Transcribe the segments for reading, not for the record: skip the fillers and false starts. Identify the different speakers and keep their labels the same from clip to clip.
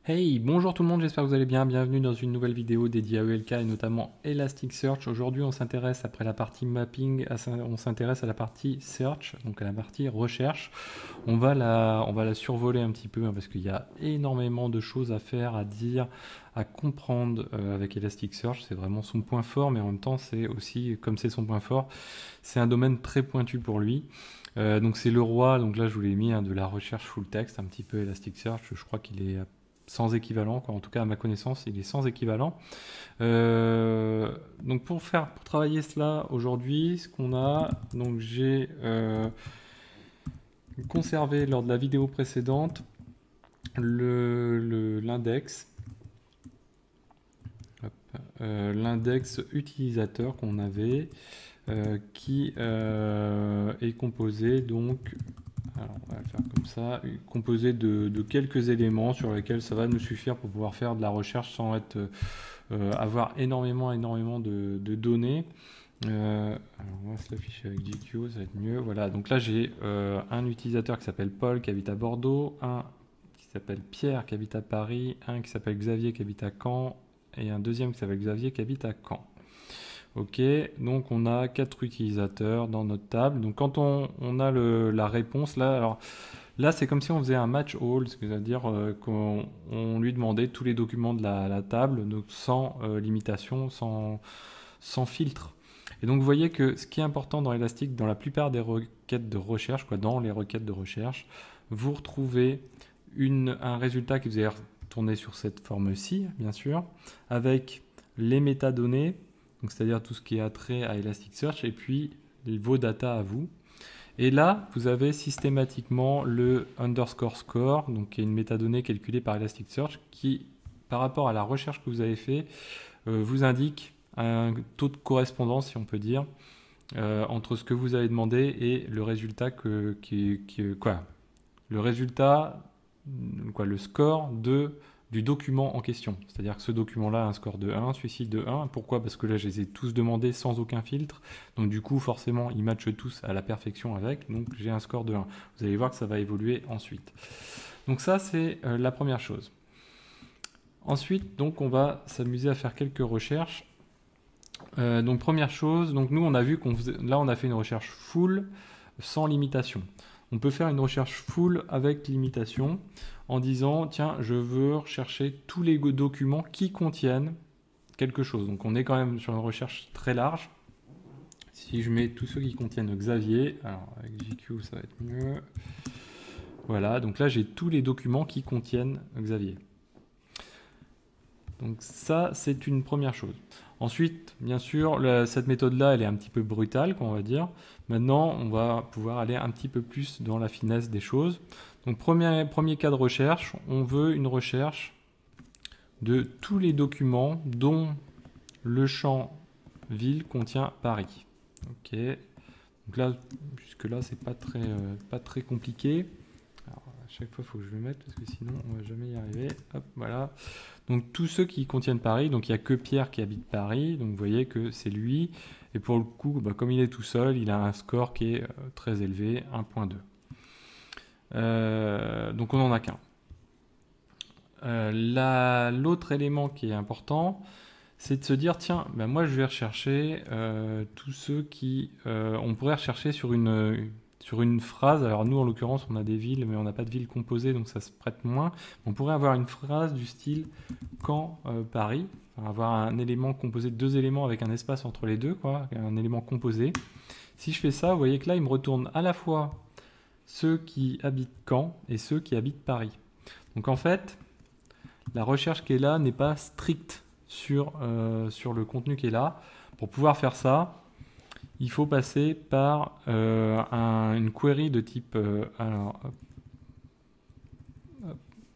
Speaker 1: Hey, bonjour tout le monde, j'espère que vous allez bien. Bienvenue dans une nouvelle vidéo dédiée à ELK et notamment Elasticsearch. Aujourd'hui, on s'intéresse, après la partie mapping, on s'intéresse à la partie search, donc à la partie recherche. On va la survoler un petit peu hein, parce qu'il y a énormément de choses à faire, à dire, à comprendre avec Elasticsearch. C'est vraiment son point fort, mais en même temps, c'est aussi, comme c'est son point fort, c'est un domaine très pointu pour lui. Donc c'est le roi, donc là je vous l'ai mis, hein, de la recherche full text, un petit peu Elasticsearch. Je crois qu'il est sans équivalent, quoi. En tout cas à ma connaissance, il est sans équivalent. Donc pour travailler cela aujourd'hui, ce qu'on a, donc j'ai conservé lors de la vidéo précédente l'index, l'index utilisateur qu'on avait, qui est composé donc. Alors, on va le faire comme ça, composé de quelques éléments sur lesquels ça va nous suffire pour pouvoir faire de la recherche sans avoir énormément de données. Alors on va se l'afficher avec GQ, ça va être mieux. Voilà, donc là j'ai un utilisateur qui s'appelle Paul qui habite à Bordeaux, un qui s'appelle Pierre qui habite à Paris, un qui s'appelle Xavier qui habite à Caen et un deuxième qui s'appelle Xavier qui habite à Caen. Ok, donc on a 4 utilisateurs dans notre table. Donc quand on a la réponse là, alors là c'est comme si on faisait un match all, c'est-à-dire qu'on lui demandait tous les documents de la table, donc sans limitation, sans filtre. Et donc vous voyez que ce qui est important dans Elastic, dans la plupart des requêtes de recherche, dans les requêtes de recherche, vous retrouvez un résultat qui vous est retourné sur cette forme-ci, bien sûr, avec les métadonnées, donc c'est-à-dire tout ce qui est attrait à Elasticsearch, et puis vos data à vous. Et là, vous avez systématiquement le underscore score, donc qui est une métadonnée calculée par Elasticsearch, qui, par rapport à la recherche que vous avez fait, vous indique un taux de correspondance, si on peut dire, entre ce que vous avez demandé et le résultat le score du document en question. C'est-à-dire que ce document-là a un score de 1, celui-ci de 1. Pourquoi? Parce que là, je les ai tous demandés sans aucun filtre. Donc du coup, forcément, ils matchent tous à la perfection avec. Donc j'ai un score de 1. Vous allez voir que ça va évoluer ensuite. Donc ça, c'est la première chose. Ensuite, donc, on va s'amuser à faire quelques recherches. Donc première chose, donc nous on a vu là on a fait une recherche full sans limitation. On peut faire une recherche full avec limitation en disant tiens je veux rechercher tous les documents qui contiennent quelque chose. Donc on est quand même sur une recherche très large. Si je mets tous ceux qui contiennent Xavier, alors avec GQ ça va être mieux. Voilà, donc là j'ai tous les documents qui contiennent Xavier. Donc ça, c'est une première chose. Ensuite, bien sûr, cette méthode-là, elle est un petit peu brutale, on va dire. Maintenant, on va pouvoir aller un petit peu plus dans la finesse des choses. Donc premier cas de recherche, on veut une recherche de tous les documents dont le champ ville contient Paris. Ok. Donc là, jusque-là, c'est pas très compliqué. Alors, à chaque fois, il faut que je le mette parce que sinon, on va jamais y arriver. Hop, voilà. Donc tous ceux qui contiennent Paris, donc il n'y a que Pierre qui habite Paris, donc vous voyez que c'est lui. Et pour le coup, comme il est tout seul, il a un score qui est très élevé, 1.2. Donc on n'en a qu'un. L'autre élément qui est important, c'est de se dire, tiens, moi je vais rechercher tous ceux qui... on pourrait rechercher sur une phrase. Alors nous, en l'occurrence, on a des villes, mais on n'a pas de villes composées, donc ça se prête moins. On pourrait avoir une phrase du style quand Paris, enfin, avoir un élément composé de deux éléments avec un espace entre les deux, quoi, un élément composé. Si je fais ça, vous voyez que là, il me retourne à la fois ceux qui habitent Caen et ceux qui habitent Paris. Donc en fait, la recherche qui est là n'est pas stricte sur le contenu qui est là. Pour pouvoir faire ça, il faut passer par une query de type,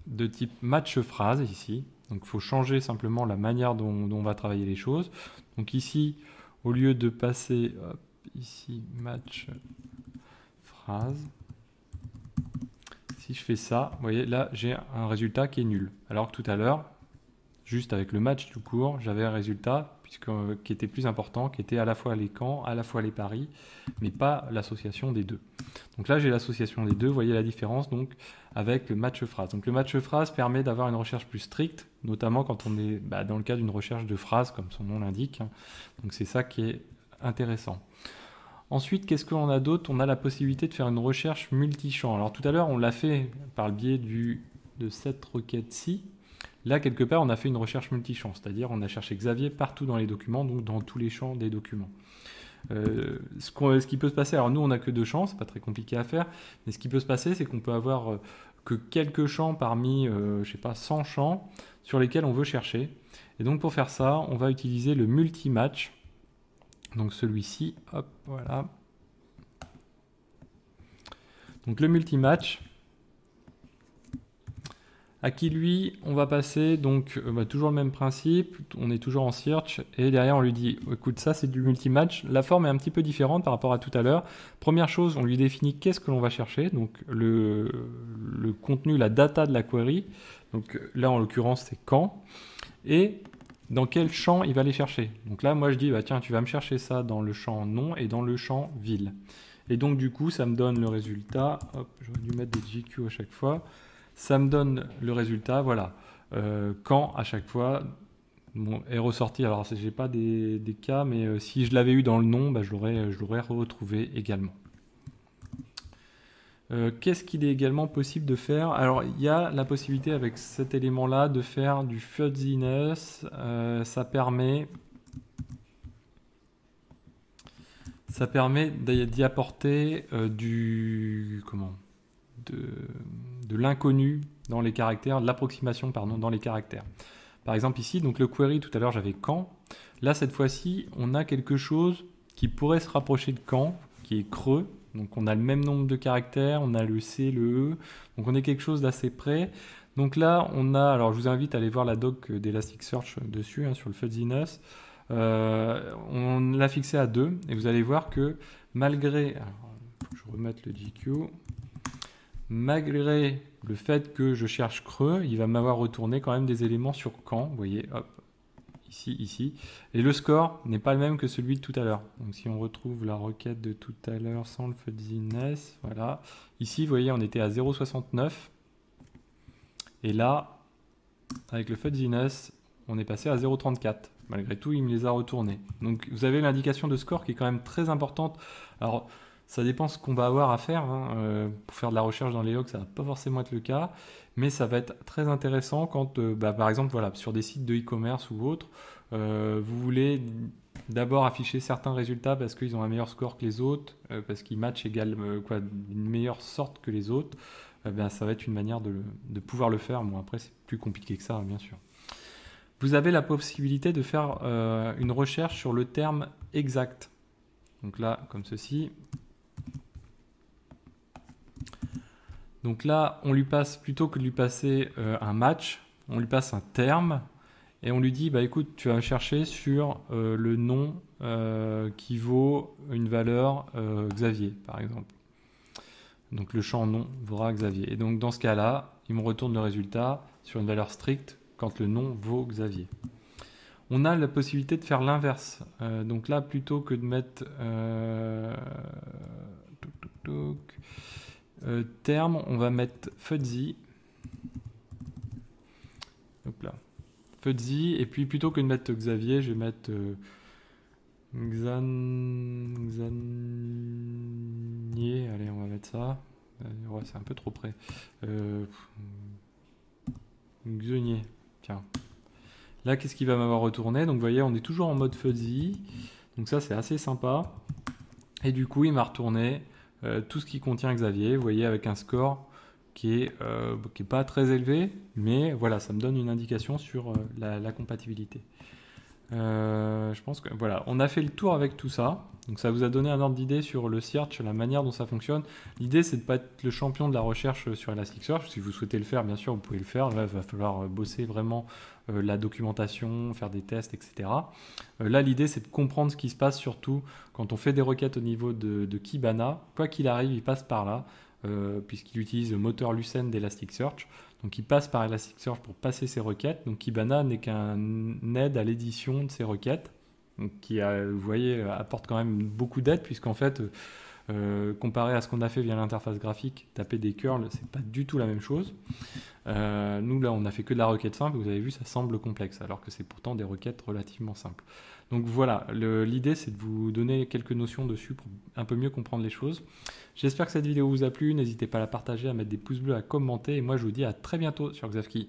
Speaker 1: de type match phrase ici. Donc il faut changer simplement la manière dont on va travailler les choses. Donc ici, au lieu de passer ici match phrase, si je fais ça, vous voyez là j'ai un résultat qui est nul. Alors que tout à l'heure, juste avec le match tout court, j'avais un résultat qui était plus important, qui était à la fois les camps, à la fois les paris, mais pas l'association des deux. Donc là, j'ai l'association des deux. Vous voyez la différence donc avec le match phrase. Donc le match phrase permet d'avoir une recherche plus stricte, notamment quand on est dans le cas d'une recherche de phrase, comme son nom l'indique. Donc c'est ça qui est intéressant. Ensuite, qu'est-ce qu'on a d'autre? On a la possibilité de faire une recherche multi-champ. Alors tout à l'heure, on l'a fait par le biais de cette requête-ci. Là, quelque part, on a fait une recherche multi-champ, c'est-à-dire on a cherché Xavier partout dans les documents, donc dans tous les champs des documents. Ce qui peut se passer, alors nous on n'a que 2 champs, c'est pas très compliqué à faire, mais ce qui peut se passer, c'est qu'on peut avoir que quelques champs parmi, je sais pas, 100 champs sur lesquels on veut chercher. Et donc pour faire ça, on va utiliser le multi-match. Donc celui-ci, hop, voilà. Donc le multi-match, à qui lui, on va passer donc toujours le même principe, on est toujours en search, et derrière on lui dit, écoute, ça c'est du multi-match, la forme est un petit peu différente par rapport à tout à l'heure. Première chose, on lui définit qu'est-ce que l'on va chercher, donc le contenu, la data de la query, donc là en l'occurrence c'est quand, et dans quel champ il va les chercher. Donc là, moi je dis, tiens, tu vas me chercher ça dans le champ nom et dans le champ ville. Et donc du coup, ça me donne le résultat. Hop, j'aurais dû mettre des GQ à chaque fois. Ça me donne le résultat, voilà. Quand à chaque fois est ressorti. Alors, je n'ai pas des cas, mais si je l'avais eu dans le nom, je l'aurais retrouvé également. Qu'est-ce qu'il est également possible de faire? Alors, il y a la possibilité avec cet élément-là de faire du fuzziness. Ça permet d'y apporter de l'inconnu dans les caractères, de l'approximation dans les caractères. Par exemple ici, donc le query, tout à l'heure j'avais quand. Là, cette fois-ci, on a quelque chose qui pourrait se rapprocher de quand, qui est creux. Donc on a le même nombre de caractères, on a le C, le E, donc on est quelque chose d'assez près. Donc là, on a, alors je vous invite à aller voir la doc d'Elasticsearch dessus, sur le fuzziness. On l'a fixé à 2, et vous allez voir que malgré, alors, faut que je remette le GQ, malgré le fait que je cherche creux, il va m'avoir retourné quand même des éléments sur quand, vous voyez, hop, ici. Et le score n'est pas le même que celui de tout à l'heure. Donc si on retrouve la requête de tout à l'heure sans le fuzziness, voilà. Ici, vous voyez, on était à 0,69. Et là, avec le fuzziness, on est passé à 0,34. Malgré tout, il me les a retournés. Donc vous avez l'indication de score qui est quand même très importante. Alors, ça dépend ce qu'on va avoir à faire. Pour faire de la recherche dans les logs, ça ne va pas forcément être le cas. Mais ça va être très intéressant quand, par exemple, voilà, sur des sites de e-commerce ou autres, vous voulez d'abord afficher certains résultats parce qu'ils ont un meilleur score que les autres, parce qu'ils matchent une meilleure sorte que les autres. Ça va être une manière de pouvoir le faire. Bon, après, c'est plus compliqué que ça, bien sûr. Vous avez la possibilité de faire une recherche sur le terme exact. Donc là, comme ceci. Donc là, on lui passe, plutôt que de lui passer un match, on lui passe un terme et on lui dit, écoute, tu vas me chercher sur le nom qui vaut une valeur Xavier, par exemple. Donc le champ nom vaudra Xavier. Et donc dans ce cas-là, il me retourne le résultat sur une valeur stricte quand le nom vaut Xavier. On a la possibilité de faire l'inverse. Donc là, plutôt que de mettre terme, on va mettre fuzzy. Hop là. Fuzzy. Et puis plutôt que de mettre Xavier, je vais mettre Xanier. Allez, on va mettre ça. Ouais, c'est un peu trop près. Xonier. Tiens. Là, qu'est-ce qu'il va m'avoir retourné? Donc, vous voyez, on est toujours en mode fuzzy. Donc, ça, c'est assez sympa. Et du coup, il m'a retourné tout ce qui contient Xavier. Vous voyez, avec un score qui est pas très élevé. Mais voilà, ça me donne une indication sur la compatibilité. Je pense que voilà, on a fait le tour avec tout ça. Donc ça vous a donné un ordre d'idée sur le search, la manière dont ça fonctionne. L'idée, c'est de ne pas être le champion de la recherche sur Elasticsearch. Si vous souhaitez le faire, bien sûr, vous pouvez le faire. Là, il va falloir bosser vraiment la documentation, faire des tests, etc. Là, l'idée, c'est de comprendre ce qui se passe, surtout quand on fait des requêtes au niveau de Kibana. Quoi qu'il arrive, il passe par là, puisqu'il utilise le moteur Lucene d'Elasticsearch. Donc il passe par Elasticsearch pour passer ses requêtes. Donc Kibana n'est qu'un aide à l'édition de ces requêtes, donc qui, vous voyez, apporte quand même beaucoup d'aide, puisqu'en fait, comparé à ce qu'on a fait via l'interface graphique, taper des curls, c'est pas du tout la même chose. Nous là on a fait que de la requête simple, vous avez vu ça semble complexe alors que c'est pourtant des requêtes relativement simples. Donc voilà, l'idée c'est de vous donner quelques notions dessus pour un peu mieux comprendre les choses. J'espère que cette vidéo vous a plu, n'hésitez pas à la partager, à mettre des pouces bleus, à commenter et moi je vous dis à très bientôt sur Xavki.